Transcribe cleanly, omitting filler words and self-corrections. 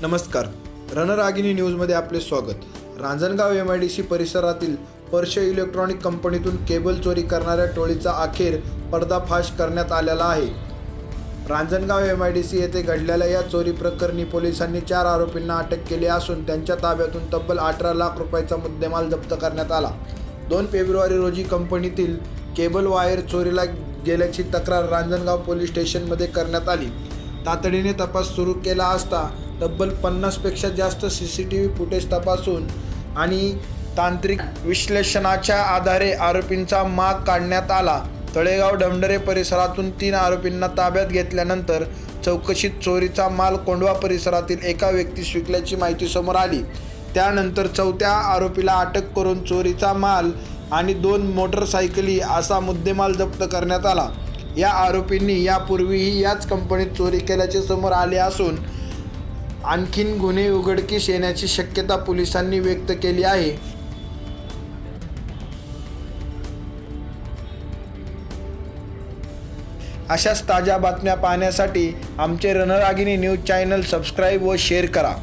नमस्कार, रणरागिणी न्यूजमध्ये आपले स्वागत। रांजणगाव MIDC परिसरातील पर्श इलेक्ट्रॉनिक कंपनीतून केबल चोरी करणाऱ्या टोळीचा अखेर पर्दाफाश करण्यात आलेला आहे। रांजणगाव MIDC येथे घडलेल्या या चोरी प्रकरणी पोलिसांनी 4 आरोपींना अटक केली असून त्यांच्या ताब्यातून तब्बल 18 लाख रुपयांचा मुद्देमाल जप्त करण्यात आला। 2 फेब्रुवारी रोजी कंपनीतील केबल वायर चोरीला गेल्याची तक्रार रांजणगाव पोलीस स्टेशनमध्ये करण्यात आली। तातडीने तपास सुरू केला असता तब्बल 50 पेक्षा जास्त CCTV फुटेज तपासून आणि तांत्रिक विश्लेषणाच्या आधारे आरोपींचा माग काढण्यात आला। तळेगाव डमडरे परिसरातून 3 आरोपींना ताब्यात घेतल्यानंतर चौकशीत चोरीचा माल कोंढवा परिसरातील एका व्यक्तीस विकल्याची माहिती समोर आली। त्यानंतर 4थ्या आरोपीला अटक करून चोरीचा माल आणि 2 मोटरसायकली असा मुद्देमाल जप्त करण्यात आला। या आरोपींनी यापूर्वीही याच कंपनीत चोरी केल्याचे समोर आले असून आणखीन गुन्हे उघडकीस येण्याची शक्यता पोलिसांनी व्यक्त केली आहे। अशाच ताज्या बातम्या पाहण्यासाठी आमचे रणरागिणी न्यूज चॅनल सबस्क्राईब व शेअर करा।